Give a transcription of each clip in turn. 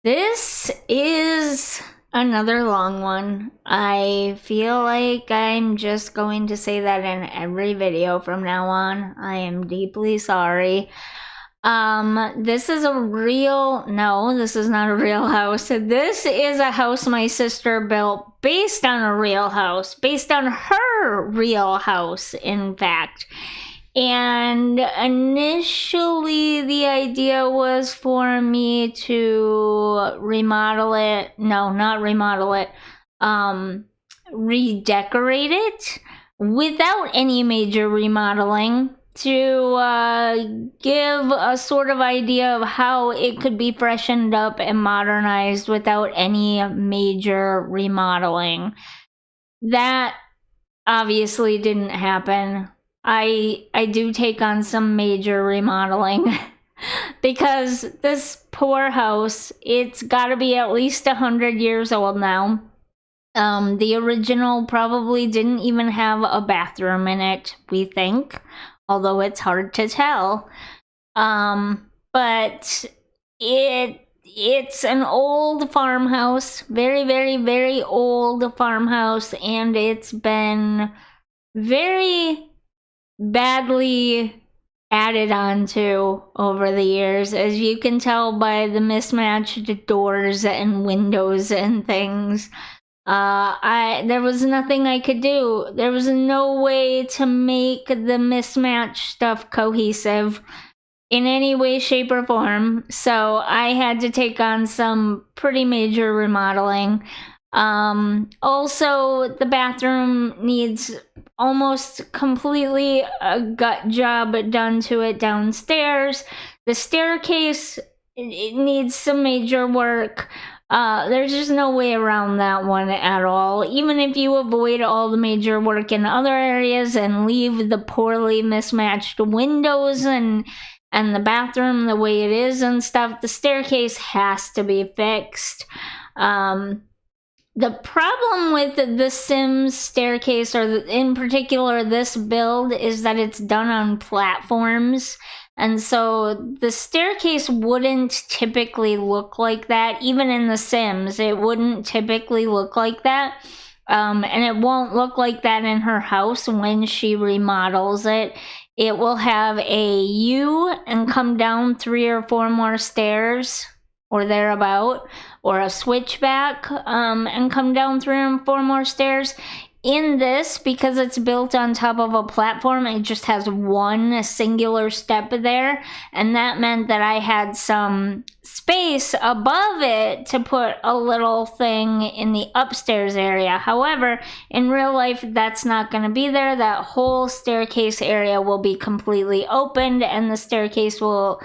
This is another long one. I feel like I'm just going to say that in every video from now on. I am deeply sorry. This is no, this is not a real house. This is a house my sister built based on a real house, based on her real house, in fact. And initially, the idea was for me to remodel it. No, not remodel it. Redecorate it without any major remodeling to give a sort of idea of how it could be freshened up and modernized without any major remodeling. That obviously didn't happen. I do take on some major remodeling because this poor house, it's got to be at least 100 years old now. The original probably didn't even have a bathroom in it, we think, although it's hard to tell. But it's an old farmhouse, very, very, very old farmhouse, and it's been very badly added on to over the years, as you can tell by the mismatched doors and windows and things. There was nothing I could do. There was no way to make the mismatched stuff cohesive in any way, shape, or form. So I had to take on some pretty major remodeling. Also, the bathroom needs almost completely a gut job done to it downstairs. The staircase, it needs some major work. There's just no way around that one at all. Even if you avoid all the major work in other areas and leave the poorly mismatched windows and the bathroom the way it is and stuff, the staircase has to be fixed. The problem with the Sims staircase, or in particular this build, is that it's done on platforms. And so the staircase wouldn't typically look like that. Even in the Sims, it wouldn't typically look like that. And it won't look like that in her house when she remodels it. It will have a U and come down 3 or 4 more stairs or thereabout, or a switchback and come down 3 or 4 more stairs. In this, because it's built on top of a platform, it just has one singular step there, and that meant that I had some space above it to put a little thing in the upstairs area. However, in real life, that's not going to be there. That whole staircase area will be completely opened, and the staircase will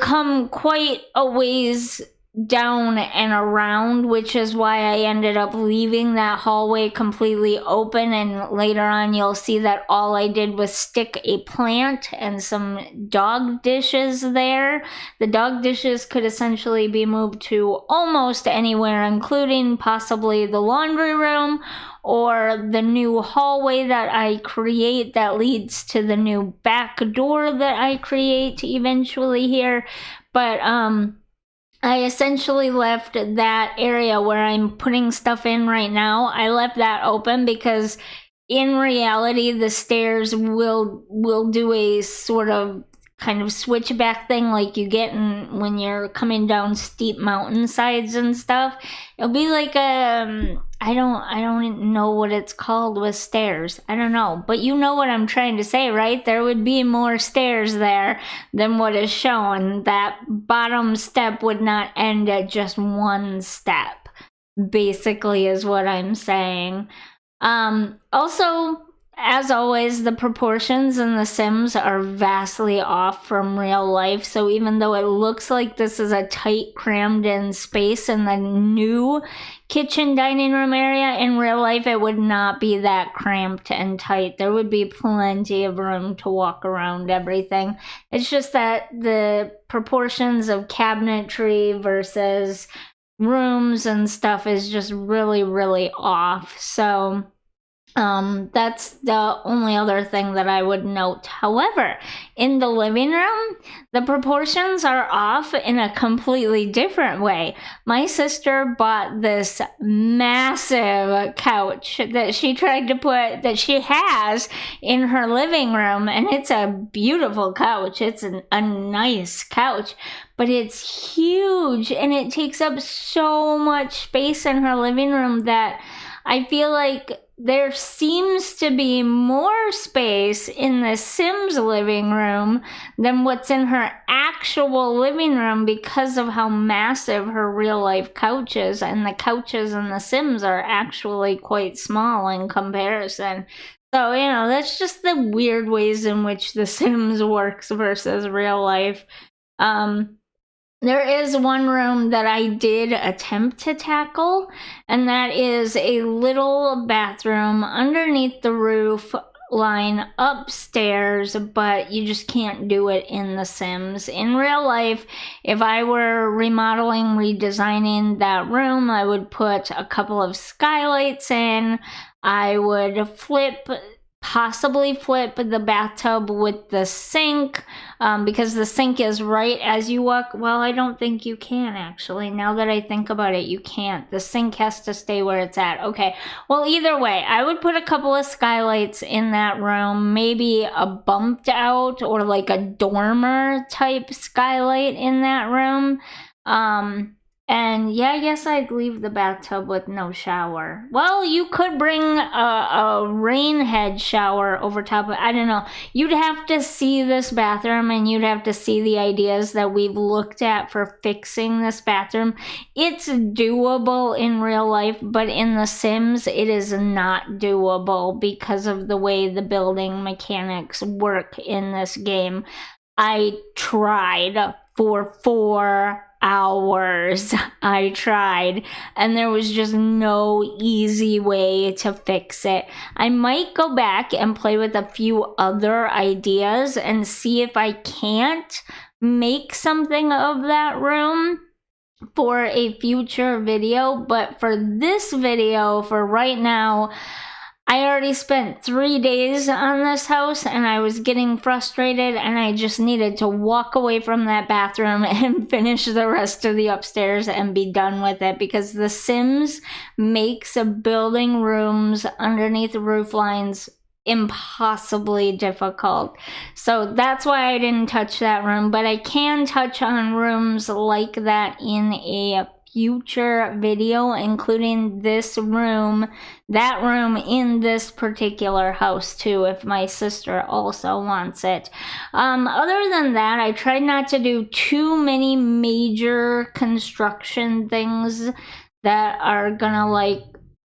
come quite a ways down and around, which is why I ended up leaving that hallway completely open. And later on, you'll see that all I did was stick a plant and some dog dishes there. The dog dishes could essentially be moved to almost anywhere, including possibly the laundry room or the new hallway that I create that leads to the new back door that I create eventually here. But I essentially left that area where I'm putting stuff in right now. I left that open because in reality, the stairs will do a sort of kind of switchback thing like you get when you're coming down steep mountainsides and stuff. It'll be like I don't know what it's called with stairs. I don't know, but you know what I'm trying to say, right? There would be more stairs there than what is shown. That bottom step would not end at just one step, basically, is what I'm saying. Also, as always, the proportions in The Sims are vastly off from real life. So even though it looks like this is a tight, crammed in space in the new kitchen dining room area, in real life it would not be that cramped and tight. There would be plenty of room to walk around everything. It's just that the proportions of cabinetry versus rooms and stuff is just really, really off. So That's the only other thing that I would note. However, in the living room, the proportions are off in a completely different way. My sister bought this massive couch that she tried to put, that she has in her living room, and it's a beautiful couch. It's a nice couch, but it's huge and it takes up so much space in her living room that I feel like there seems to be more space in the Sims living room than what's in her actual living room because of how massive her real life couch is. And the couches in the Sims are actually quite small in comparison. So, you know, that's just the weird ways in which the Sims works versus real life. There is one room that I did attempt to tackle, and that is a little bathroom underneath the roof line upstairs, but you just can't do it in The Sims. In real life, if I were remodeling, redesigning that room, I would put a couple of skylights in. I would possibly flip the bathtub with the sink, because the sink is right as you walk. Well, I don't think you can, actually. Now that I think about it, you can't. The sink has to stay where it's at. Okay, well, either way, I would put a couple of skylights in that room, maybe a bumped out or like a dormer type skylight in that room. And yeah, I guess I'd leave the bathtub with no shower. Well, you could bring a rain head shower over top of it. I don't know. You'd have to see this bathroom, and you'd have to see the ideas that we've looked at for fixing this bathroom. It's doable in real life, but in The Sims, it is not doable because of the way the building mechanics work in this game. I tried for 4 hours. I tried, and there was just no easy way to fix it. I might go back and play with a few other ideas and see if I can't make something of that room for a future video. But for this video, for right now, I already spent 3 days on this house, and I was getting frustrated, and I just needed to walk away from that bathroom and finish the rest of the upstairs and be done with it, because The Sims makes building rooms underneath roof lines impossibly difficult. So that's why I didn't touch that room, but I can touch on rooms like that in a future video, including this room, that room in this particular house too, if my sister also wants it. Other than that, I tried not to do too many major construction things that are gonna like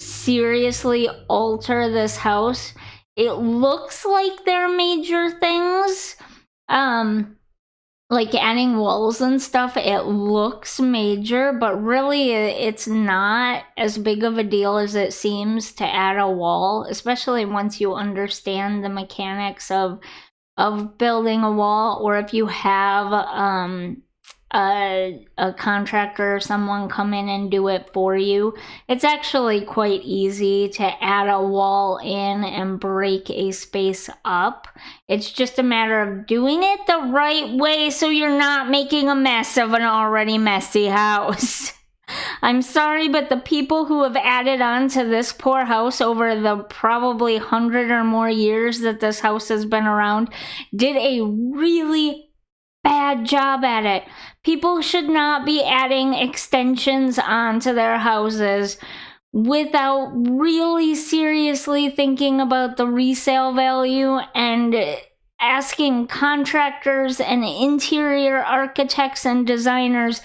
seriously alter this house. It looks like they're major things, like adding walls and stuff. It looks major, but really it's not as big of a deal as it seems to add a wall, especially once you understand the mechanics of building a wall, or if you have a contractor or someone come in and do it for you. It's actually quite easy to add a wall in and break a space up. It's just a matter of doing it the right way so you're not making a mess of an already messy house. I'm sorry, but the people who have added on to this poor house over the probably 100 or more years that this house has been around did a really bad job at it. People should not be adding extensions onto their houses without really seriously thinking about the resale value and asking contractors and interior architects and designers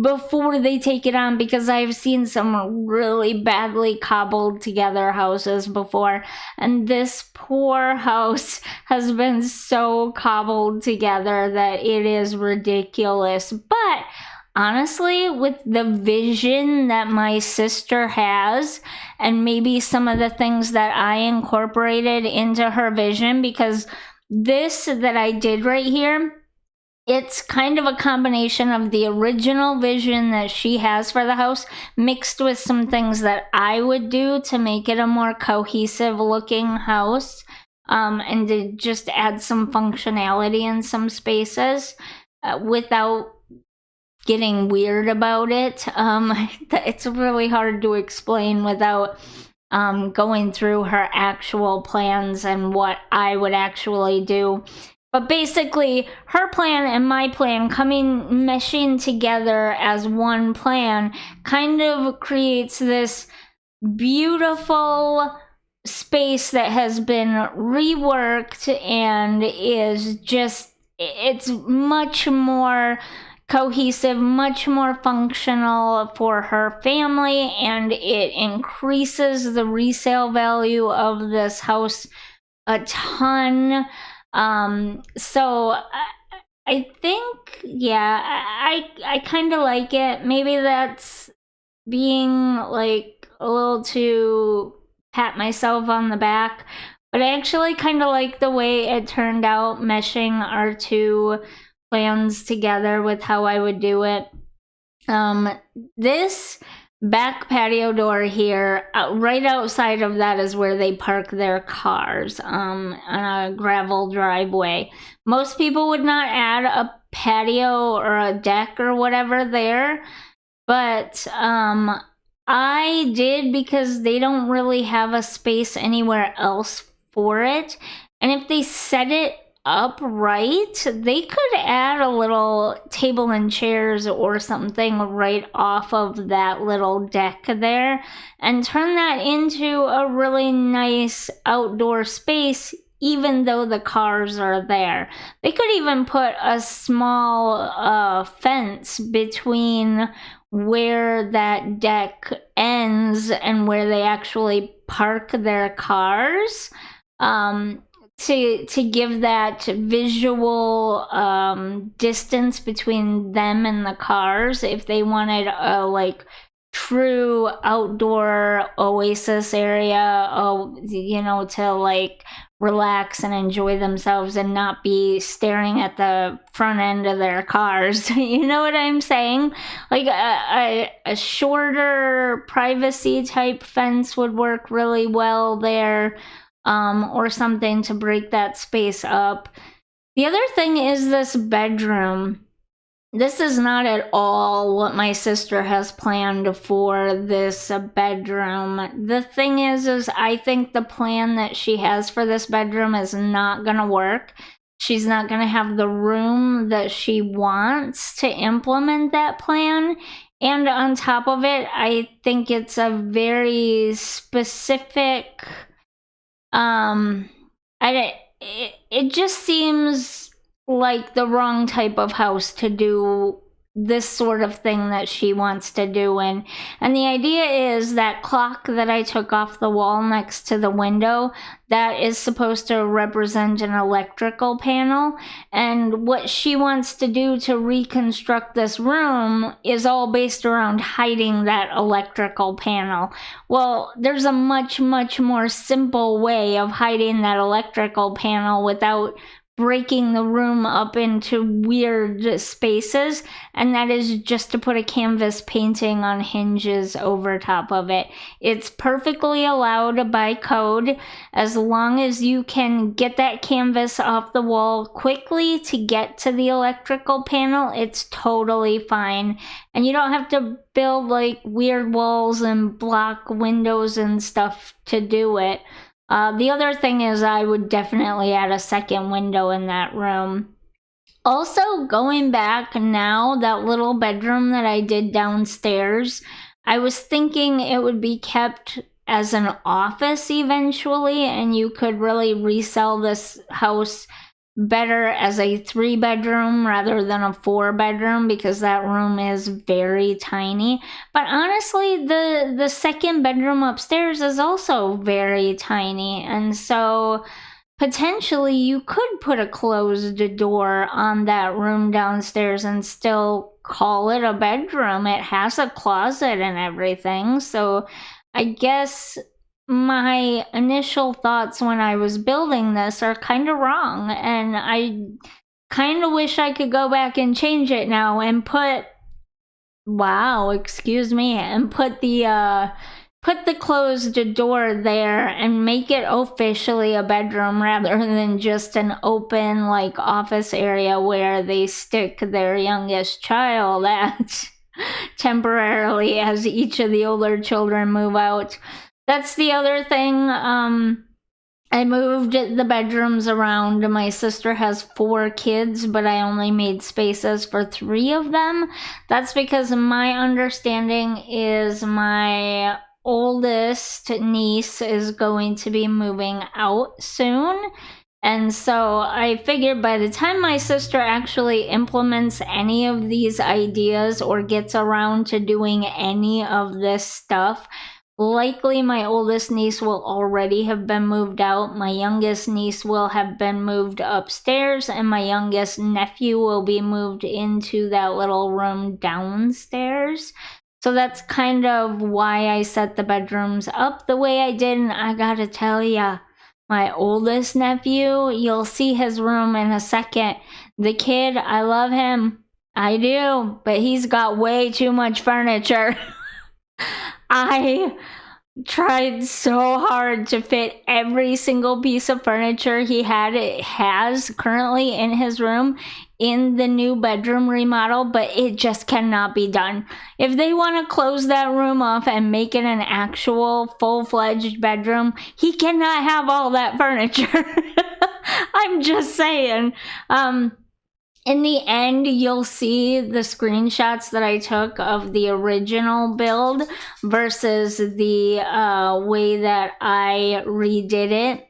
before they take it on, because I've seen some really badly cobbled together houses before, and this poor house has been so cobbled together that it is ridiculous. But honestly, with the vision that my sister has, and maybe some of the things that I incorporated into her vision, because this that I did right here, it's kind of a combination of the original vision that she has for the house mixed with some things that I would do to make it a more cohesive looking house, and to just add some functionality in some spaces without getting weird about it. It's really hard to explain without going through her actual plans and what I would actually do. But basically, her plan and my plan meshing together as one plan kind of creates this beautiful space that has been reworked and is just, it's much more cohesive, much more functional for her family, and it increases the resale value of this house a ton. So I think, yeah, I kind of like it. Maybe that's being like a little too pat myself on the back, but I actually kind of like the way it turned out, meshing our two plans together with how I would do it. This back patio door here, right outside of that is where they park their cars, on a gravel driveway. Most people would not add a patio or a deck or whatever there, but I did because they don't really have a space anywhere else for it. And if they set it up right, they could add a little table and chairs or something right off of that little deck there and turn that into a really nice outdoor space, even though the cars are there. They could even put a small fence between where that deck ends and where they actually park their cars, to give that visual distance between them and the cars if they wanted a like true outdoor oasis area, to like relax and enjoy themselves and not be staring at the front end of their cars. You know what I'm saying? Like a shorter privacy type fence would work really well there, or something to break that space up. The other thing is this bedroom. This is not at all what my sister has planned for this bedroom. The thing is I think the plan that she has for this bedroom is not gonna work. She's not gonna have the room that she wants to implement that plan. And on top of it, I think it's a very specific, it just seems like the wrong type of house to do this sort of thing that she wants to do in. And the idea is that clock that I took off the wall next to the window, that is supposed to represent an electrical panel. And what she wants to do to reconstruct this room is all based around hiding that electrical panel. Well, there's a much, much more simple way of hiding that electrical panel without breaking the room up into weird spaces, and that is just to put a canvas painting on hinges over top of it. It's perfectly allowed by code as long as you can get that canvas off the wall quickly to get to the electrical panel. It's totally fine, and you don't have to build like weird walls and block windows and stuff to do it. The other thing is I would definitely add a second window in that room. Also, going back now, that little bedroom that I did downstairs, I was thinking it would be kept as an office eventually, and you could really resell this house better as a 3-bedroom rather than a 4-bedroom, because that room is very tiny. But honestly, the second bedroom upstairs is also very tiny, and so potentially you could put a closed door on that room downstairs and still call it a bedroom. It has a closet and everything, so I guess my initial thoughts when I was building this are kind of wrong, and I kind of wish I could go back and change it now and put, wow, excuse me, and put the closed door there and make it officially a bedroom rather than just an open like office area where they stick their youngest child at temporarily as each of the older children move out. That's the other thing. I moved the bedrooms around. My sister has 4 kids, but I only made spaces for 3 of them. That's because my understanding is my oldest niece is going to be moving out soon. And so I figured by the time my sister actually implements any of these ideas or gets around to doing any of this stuff, likely my oldest niece will already have been moved out, my youngest niece will have been moved upstairs, and my youngest nephew will be moved into that little room downstairs. So that's kind of why I set the bedrooms up the way I did, and I gotta tell ya, my oldest nephew, you'll see his room in a second. The kid, I love him, I do, but he's got way too much furniture. I tried so hard to fit every single piece of furniture he has currently in his room in the new bedroom remodel, but it just cannot be done. If they want to close that room off and make it an actual full-fledged bedroom, he cannot have all that furniture. I'm just saying. In the end, you'll see the screenshots that I took of the original build versus the way that I redid it.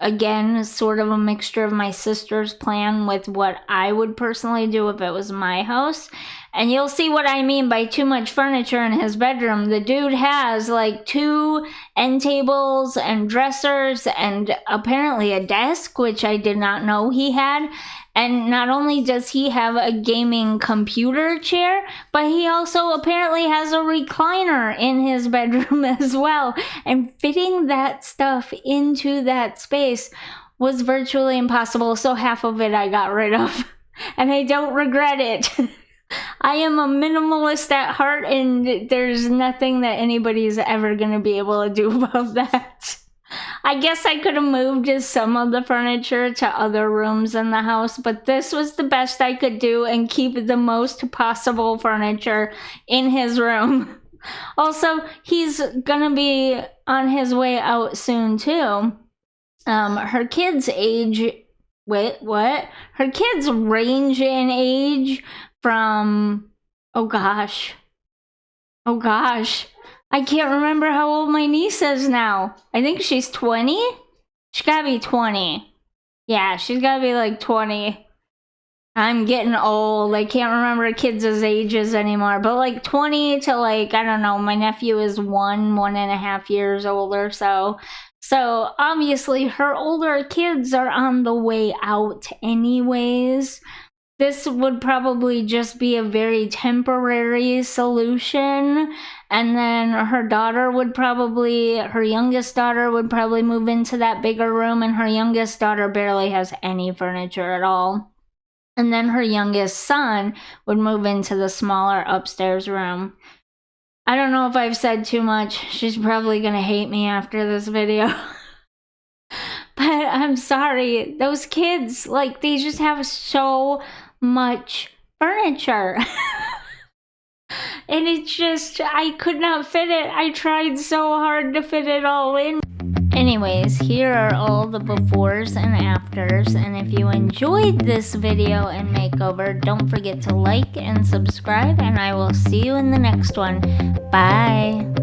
Again, sort of a mixture of my sister's plan with what I would personally do if it was my house. And you'll see what I mean by too much furniture in his bedroom. The dude has like 2 end tables and dressers and apparently a desk, which I did not know he had. And not only does he have a gaming computer chair, but he also apparently has a recliner in his bedroom as well. And fitting that stuff into that space was virtually impossible, so half of it I got rid of. And I don't regret it. I am a minimalist at heart, and there's nothing that anybody's ever going to be able to do about that. I guess I could have moved some of the furniture to other rooms in the house, but this was the best I could do and keep the most possible furniture in his room. Also, he's gonna be on his way out soon too. Her kids age, wait, what? Her kids range in age from, oh gosh, I can't remember how old my niece is now. I think she's 20? She gotta be 20. Yeah, she's gotta be like 20. I'm getting old. I can't remember kids' ages anymore. But like 20 to like, I don't know, my nephew is 1.5 years old or so. So obviously her older kids are on the way out anyways. This would probably just be a very temporary solution. And then her youngest daughter would probably move into that bigger room, and her youngest daughter barely has any furniture at all. And then her youngest son would move into the smaller upstairs room. I don't know if I've said too much. She's probably gonna hate me after this video. But I'm sorry, those kids, like, they just have so much furniture. And it's just, I could not fit it. I tried so hard to fit it all in. Anyways, here are all the befores and afters, and if you enjoyed this video and makeover, don't forget to like and subscribe, and I will see you in the next one. Bye!